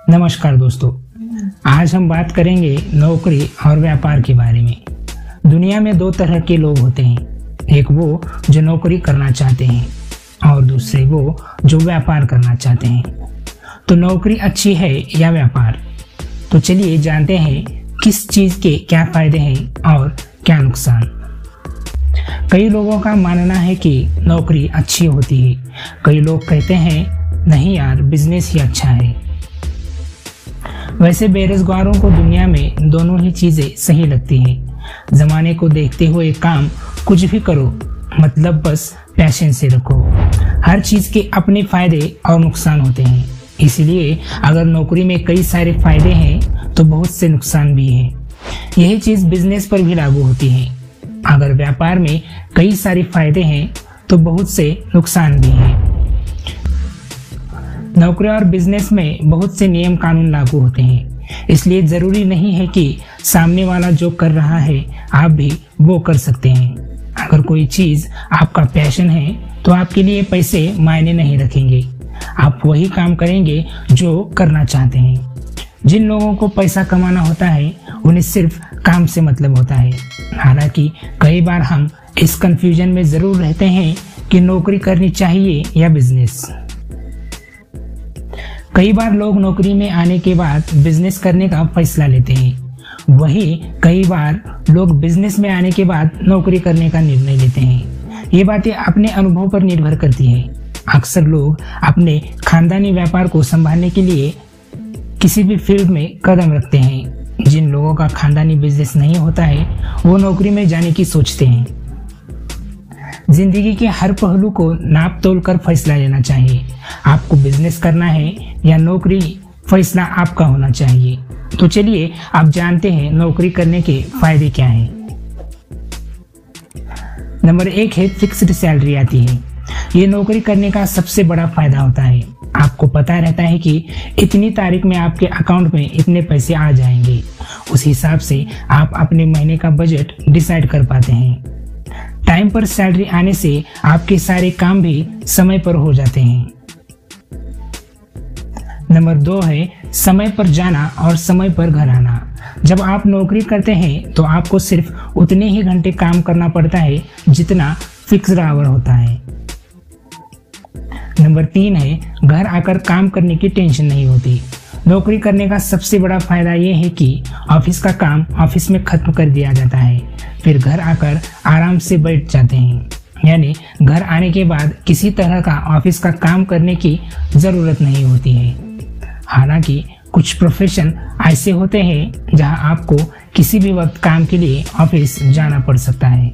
नमस्कार दोस्तों, आज हम बात करेंगे नौकरी और व्यापार के बारे में। दुनिया में दो तरह के लोग होते हैं, एक वो जो नौकरी करना चाहते हैं और दूसरे वो जो व्यापार करना चाहते हैं। तो नौकरी अच्छी है या व्यापार? तो चलिए जानते हैं किस चीज़ के क्या फायदे हैं और क्या नुकसान। कई लोगों का मानना है कि नौकरी अच्छी होती है, कई लोग कहते हैं नहीं यार, बिजनेस ही अच्छा है। वैसे बेरोजगारों को दुनिया में दोनों ही चीजें सही लगती हैं। जमाने को देखते हुए काम कुछ भी करो, मतलब बस पैशन से रखो। हर चीज के अपने फायदे और नुकसान होते हैं, इसलिए अगर नौकरी में कई सारे फायदे हैं तो बहुत से नुकसान भी हैं। यही चीज बिजनेस पर भी लागू होती है। अगर व्यापार में कई सारे फायदे हैं तो बहुत से नुकसान भी हैं। नौकरी और बिजनेस में बहुत से नियम कानून लागू होते हैं, इसलिए जरूरी नहीं है कि सामने वाला जो कर रहा है आप भी वो कर सकते हैं। अगर कोई चीज आपका पैशन है तो आपके लिए पैसे मायने नहीं रखेंगे, आप वही काम करेंगे जो करना चाहते हैं। जिन लोगों को पैसा कमाना होता है उन्हें सिर्फ काम से मतलब होता है। हालांकि कई बार हम इस कंफ्यूजन में जरूर रहते हैं कि नौकरी करनी चाहिए या बिजनेस। कई बार लोग नौकरी में आने के बाद बिजनेस करने का फैसला लेते हैं, वहीं कई बार लोग बिजनेस में आने के बाद नौकरी करने का निर्णय लेते हैं। ये बातें अपने अनुभव पर निर्भर करती हैं। अक्सर लोग अपने खानदानी व्यापार को संभालने के लिए किसी भी फील्ड में कदम रखते हैं। जिन लोगों का खानदानी बिजनेस नहीं होता है वो नौकरी में जाने की सोचते हैं। जिंदगी के हर पहलू को नाप तोल कर फैसला लेना चाहिए। आपको बिजनेस करना है या नौकरी, फैसला आपका होना चाहिए। तो चलिए आप जानते हैं नौकरी करने के फायदे क्या हैं। नंबर 1 है फिक्स्ड सैलरी आती है। ये नौकरी करने का सबसे बड़ा फायदा होता है। आपको पता रहता है कि इतनी तारीख में आपके अकाउंट में इतने पैसे आ जाएंगे। उस हिसाब से आप अपने महीने का बजट डिसाइड कर पाते हैं। टाइम पर सैलरी आने से आपके सारे काम भी समय पर हो जाते हैं। नंबर 2 है समय पर जाना और समय पर घर आना। जब आप नौकरी करते हैं तो आपको सिर्फ उतने ही घंटे काम करना पड़ता है जितना फिक्स्ड आवर होता है। नंबर 3 है घर आकर काम करने की टेंशन नहीं होती। नौकरी करने का सबसे बड़ा फायदा यह है कि ऑफिस का काम ऑफिस में खत्म कर दिया जाता है, फिर घर आकर आराम से बैठ जाते हैं। यानी घर आने के बाद किसी तरह का ऑफिस का काम करने की जरूरत नहीं होती है। हालांकि कुछ प्रोफेशन ऐसे होते हैं जहां आपको किसी भी वक्त काम के लिए ऑफिस जाना पड़ सकता है।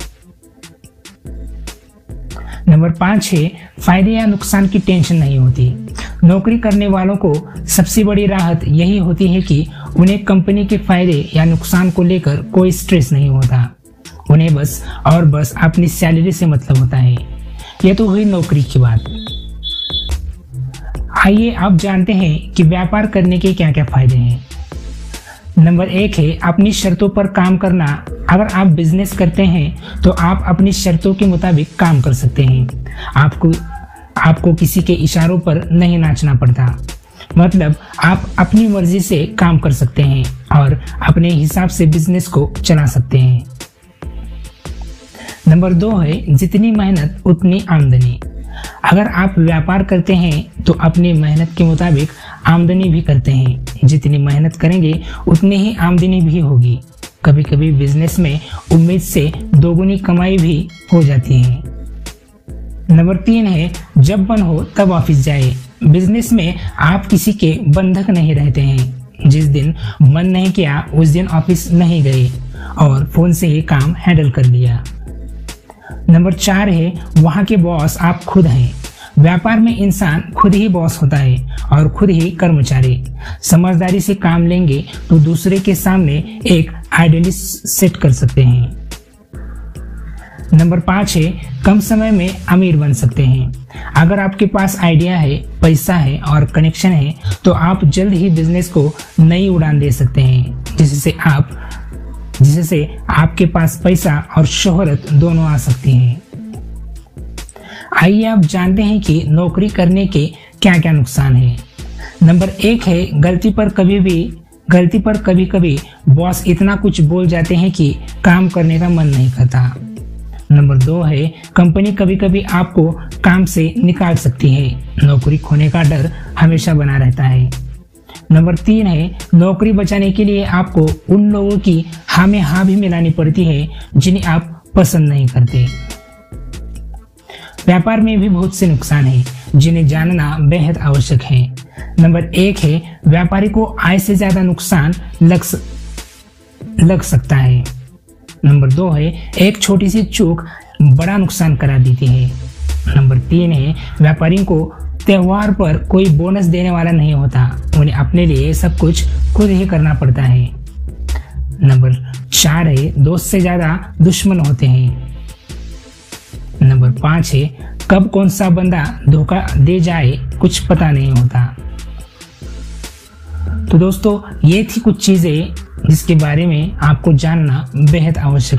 नंबर 5 है फायदे या नुकसान की टेंशन नहीं होती। नौकरी करने वालों को सबसे बड़ी राहत यही होती है कि उन्हें कंपनी के फायदे या नुकसान को लेकर कोई स्ट्रेस नहीं होता। उन्हें बस और बस अपनी सैलरी से मतलब होता है। यह तो हुई नौकरी की बात। आइए अब जानते हैं कि व्यापार करने के क्या क्या फायदे हैं। नंबर 1 है अपनी शर्तों पर काम करना। अगर आप बिजनेस करते हैं तो आप अपनी शर्तों के मुताबिक काम कर सकते हैं। आपको किसी के इशारों पर नहीं नाचना पड़ता, मतलब आप अपनी मर्जी से काम कर सकते हैं और अपने हिसाब से बिजनेस को चला सकते हैं। नंबर 2 है जितनी मेहनत उतनी आमदनी। अगर आप व्यापार करते हैं तो अपनी मेहनत के मुताबिक आमदनी भी करते हैं। जितनी मेहनत करेंगे उतनी ही आमदनी भी होगी। कभी कभी बिजनेस में उम्मीद से दोगुनी कमाई भी हो जाती है। नंबर 3 है जब मन हो तब ऑफिस जाए। बिजनेस में आप किसी के बंधक नहीं रहते हैं। जिस दिन मन नहीं किया उस दिन ऑफिस नहीं गए और फोन से ही काम हैंडल कर लिया। नंबर 4 है वहां के बॉस आप खुद हैं। व्यापार में इंसान खुद ही बॉस होता है और खुद ही कर्मचारी। समझदारी से काम लेंगे तो दूसरे के सामने एक आइडियल सेट कर सकते हैं। नंबर 5 है कम समय में अमीर बन सकते हैं। अगर आपके पास आइडिया है, पैसा है और कनेक्शन है तो आप जल्द ही बिजनेस को नई उड़ान दे सकते हैं, जिससे आपके पास पैसा और शोहरत दोनों आ सकती हैं। आइए आप जानते हैं कि नौकरी करने के क्या क्या नुकसान हैं। नंबर 1 है गलती पर कभी कभी बॉस इतना कुछ बोल जाते हैं कि काम करने का मन नहीं करता। नंबर 2 है कंपनी कभी कभी आपको काम से निकाल सकती है, नौकरी खोने का डर हमेशा बना रहता है। नंबर 3 है नौकरी बचाने के लिए आपको उन लोगों की हाँ में हाँ भी मिलानी पड़ती है जिन्हें आप पसंद नहीं करते। व्यापार में भी बहुत से नुकसान हैं जिन्हें जानना बेहद आवश्यक है। नंबर 1 है व्यापारी को आय से ज्यादा नुकसान लग सकता है। नंबर 2 है एक छोटी सी चूक बड़ा नुकसान करा देती है। नंबर 3 है व्यापारी को त्योहार पर कोई बोनस देने वाला नहीं होता, उन्हें अपने लिए सब कुछ खुद ही करना पड़ता है। नंबर 4 है दोस्त से ज्यादा दुश्मन होते हैं। नंबर 5 है कब कौन सा बंदा धोखा दे जाए कुछ पता नहीं होता। तो दोस्तों ये थी कुछ चीजें जिसके बारे में आपको जानना बेहद आवश्यक है।